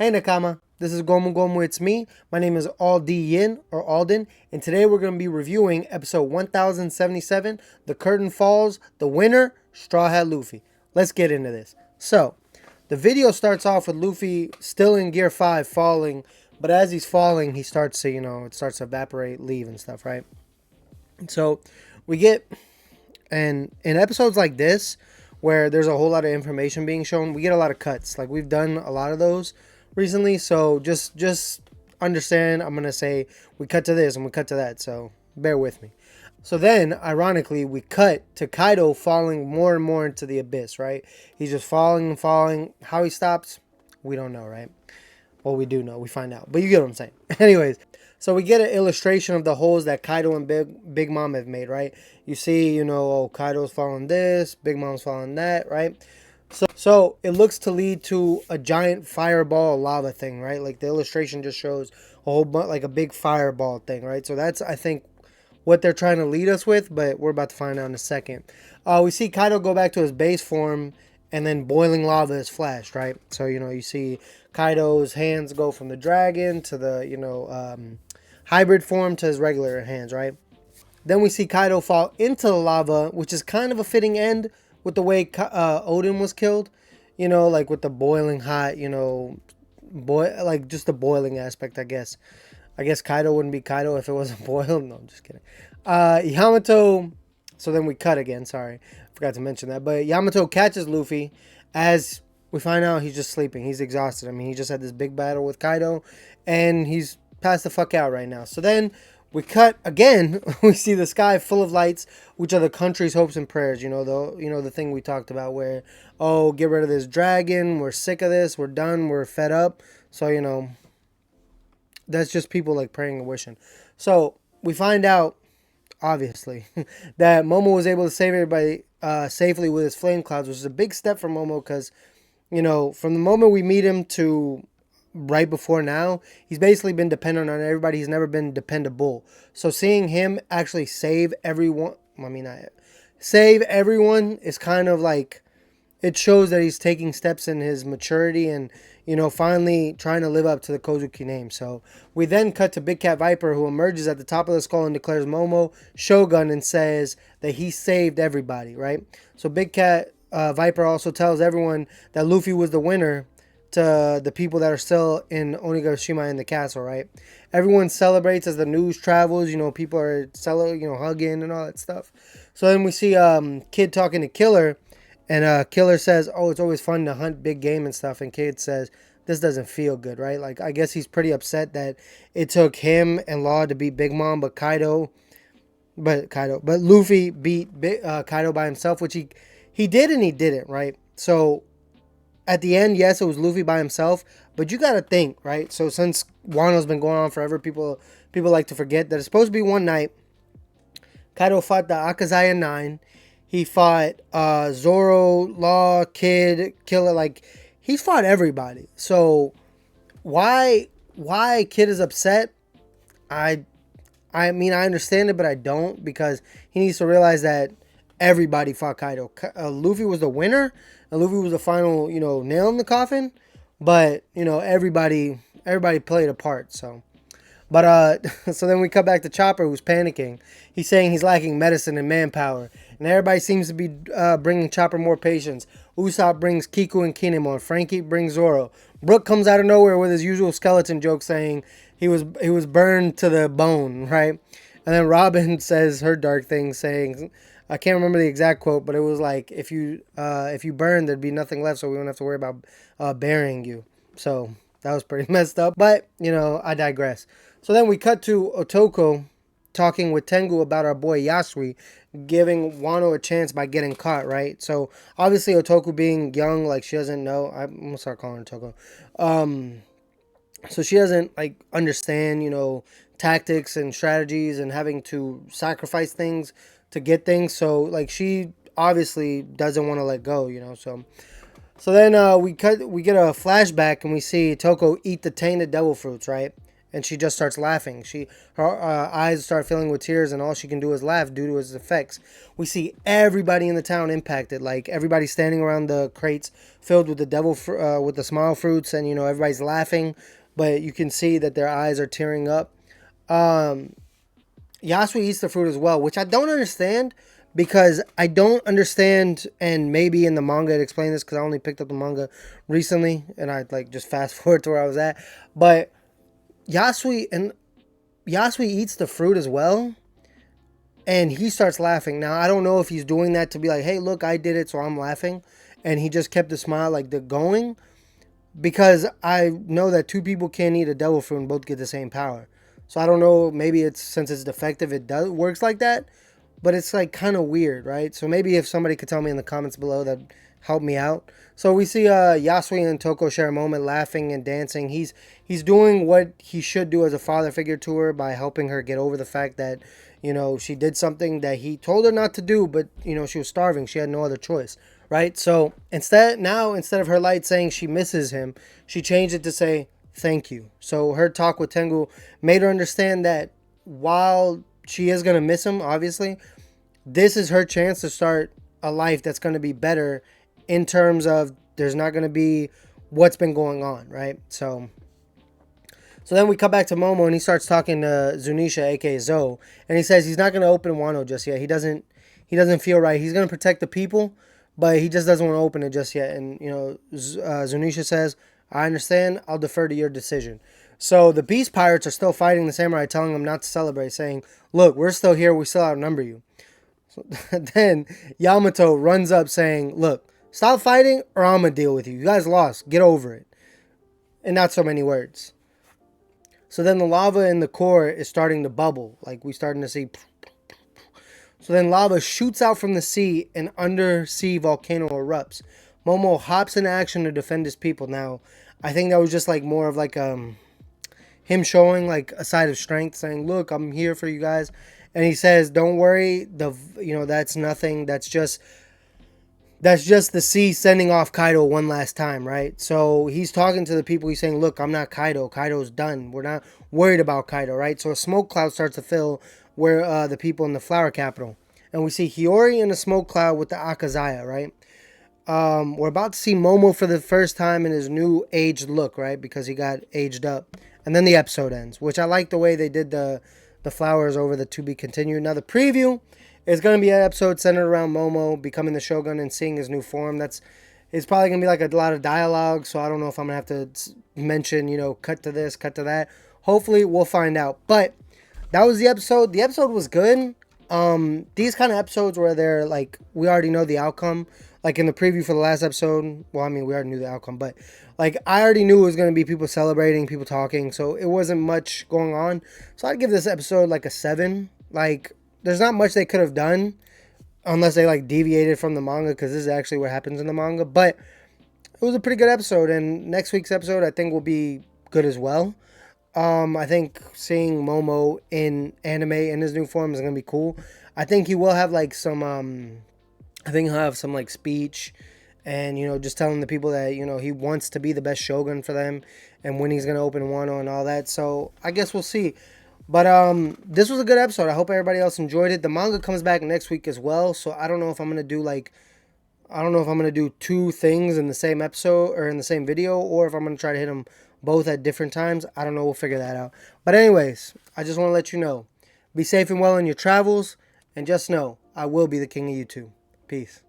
Hey Nakama, this is Gomu Gomu, it's me. My name is Yin or Alden, and today we're going to be reviewing episode 1077, The Curtain Falls, the winner, Straw Hat Luffy. Let's get into this. So, the video starts off with Luffy still in Gear 5 falling, but as he's falling, he starts to, it starts to evaporate, leave and stuff, right? So, we get, and in episodes like this, where there's a whole lot of information being shown, we get a lot of cuts. Like, we've done a lot of those recently, so just understand, I'm gonna say we cut to this and we cut to that, so bear with me. So then ironically we cut to Kaido falling more and more into the abyss, right? He's just falling and falling. How he stops, we don't know, right? Well, we do know, we find out, but you get what I'm saying. Anyways, so we get an illustration of the holes that Kaido and Big Mom have made, right? You see, oh, Kaido's falling this, Big Mom's falling that, right? So it looks to lead to a giant fireball lava thing, right? Like the illustration just shows a whole bunch, like a big fireball thing, right? So that's, I think, what they're trying to lead us with, but we're about to find out in a second. We see Kaido go back to his base form, and then boiling lava is flashed, right? So, you see Kaido's hands go from the dragon to the, hybrid form to his regular hands, right? Then we see Kaido fall into the lava, which is kind of a fitting end with the way Odin was killed, like with the boiling hot, like just the boiling aspect, I guess. I guess Kaido wouldn't be Kaido if it wasn't boiled. No, I'm just kidding. Yamato, so then we cut again, sorry. Forgot to mention that. But Yamato catches Luffy as we find out he's just sleeping. He's exhausted. I mean, he just had this big battle with Kaido, and he's passed the fuck out right now. So then we cut again. We see the sky full of lights, which are the country's hopes and prayers. The thing we talked about where, oh, get rid of this dragon. We're sick of this. We're done. We're fed up. So that's just people like praying and wishing. So we find out, obviously, that Momo was able to save everybody safely with his flame clouds, which is a big step for Momo because, from the moment we meet him to right before now, he's basically been dependent on everybody. He's never been dependable. So seeing him actually save everyone, save everyone is kind of like, it shows that he's taking steps in his maturity and, finally trying to live up to the Kozuki name. So we then cut to Big Cat Viper, who emerges at the top of the skull and declares Momo Shogun and says that he saved everybody, right? So Big Cat Viper also tells everyone that Luffy was the winner to the people that are still in Onigashima in the castle, right? Everyone celebrates as the news travels. People are hugging and all that stuff. So then we see Kid talking to Killer, and Killer says, "Oh, it's always fun to hunt big game and stuff." And Kid says, "This doesn't feel good, right?" Like, I guess he's pretty upset that it took him and Law to beat Big Mom, but Luffy beat Kaido by himself, which he did and he didn't, right? So at the end, yes, it was Luffy by himself, but you got to think, right? So since Wano's been going on forever, people like to forget that it's supposed to be one night. Kaido fought the Akazaya 9. He fought Zoro, Law, Kid, Killer. Like, he's fought everybody. So why Kid is upset? I mean, I understand it, but I don't, because he needs to realize that everybody fought Kaido. Luffy was the winner, and Luffy was the final, nail in the coffin. But, everybody played a part, so. But, so then we cut back to Chopper, who's panicking. He's saying he's lacking medicine and manpower. And everybody seems to be bringing Chopper more patience. Usopp brings Kiku and Kinemon. Frankie brings Zoro. Brook comes out of nowhere with his usual skeleton joke saying he was burned to the bone, right? And then Robin says her dark thing saying, I can't remember the exact quote, but it was like, if you burn, there'd be nothing left, so we don't have to worry about burying you. So that was pretty messed up, but, I digress. So then we cut to Otoko talking with Tengu about our boy Yasui, giving Wano a chance by getting caught, right? So obviously Otoko being young, like, she doesn't know. I'm going to start calling her Otoko. So she doesn't, like, understand, tactics and strategies and having to sacrifice things to get things. So, like, she obviously doesn't want to let go, So then we get a flashback and we see Toko eat the tainted devil fruits, right? and she just starts laughing. Her eyes start filling with tears, and all she can do is laugh due to his effects. We see everybody in the town impacted, like everybody standing around the crates filled with the with the smile fruits, and everybody's laughing, but you can see that their eyes are tearing up. Um, Yasui eats the fruit as well, which I don't understand because I don't understand, and maybe in the manga it explained this because I only picked up the manga recently and I like just fast forward to where I was at. But Yasui eats the fruit as well, and he starts laughing. Now I don't know if he's doing that to be like, hey, look, I did it, so I'm laughing, and he just kept the smile like the going, because I know that two people can't eat a devil fruit and both get the same power. So I don't know. Maybe it's since it's defective, it does works like that. But it's like kind of weird, right? So maybe if somebody could tell me in the comments below, that help me out. So we see Yasui and Toko share a moment, laughing and dancing. He's doing what he should do as a father figure to her by helping her get over the fact that she did something that he told her not to do, but she was starving. She had no other choice, right? So instead of her light saying she misses him, she changed it to say thank you. So her talk with Tengu made her understand that while she is going to miss him, obviously, this is her chance to start a life that's going to be better in terms of there's not going to be what's been going on, right? So then we come back to Momo, and he starts talking to Zunisha, aka Zoe, and he says he's not going to open Wano just yet. He doesn't feel right. He's going to protect the people, but he just doesn't want to open it just yet. And Zunisha says, I understand. I'll defer to your decision. So the Beast Pirates are still fighting the samurai, telling them not to celebrate, saying, look, we're still here. We still outnumber you. So then Yamato runs up saying, look, stop fighting or I'm going to deal with you. You guys lost. Get over it. In not so many words. So then the lava in the core is starting to bubble. Like we're starting to see. So then lava shoots out from the sea, and undersea volcano erupts. Momo hops into action to defend his people. Now, I think that was just like more of like him showing like a side of strength, saying, look, I'm here for you guys. And he says, don't worry, that's nothing. That's just the sea sending off Kaido one last time, right? So he's talking to the people. He's saying, look, I'm not Kaido. Kaido's done. We're not worried about Kaido, right? So a smoke cloud starts to fill where the people in the flower capital. And we see Hiyori in a smoke cloud with the Akazaya, right? We're about to see Momo for the first time in his new aged look, right? Because he got aged up. And then the episode ends, which I like the way they did the flowers over the to be continued. Now the preview is going to be an episode centered around Momo becoming the Shogun and seeing his new form. It's probably going to be like a lot of dialogue, so I don't know if I'm going to have to mention, cut to this, cut to that. Hopefully we'll find out. But that was the episode. The episode was good. These kind of episodes where they're like, we already know the outcome. Like in the preview for the last episode, well, I mean, we already knew the outcome, but like I already knew it was going to be people celebrating, people talking, so it wasn't much going on. So I'd give this episode like a 7. Like, there's not much they could have done unless they like deviated from the manga, because this is actually what happens in the manga. But it was a pretty good episode, and next week's episode I think will be good as well. I think seeing Momo in anime in his new form is going to be cool. I think he will have like some I think he'll have some like speech and just telling the people that he wants to be the best shogun for them and when he's going to open Wano and all that. So I guess we'll see. But this was a good episode. I hope everybody else enjoyed it. The manga comes back next week as well, so I don't know if I'm going to do 2 things in the same episode or in the same video, or if I'm going to try to hit them both at different times. I don't know. We'll figure that out. But anyways, I just want to let you know, be safe and well in your travels, and just know I will be the king of YouTube. Peace.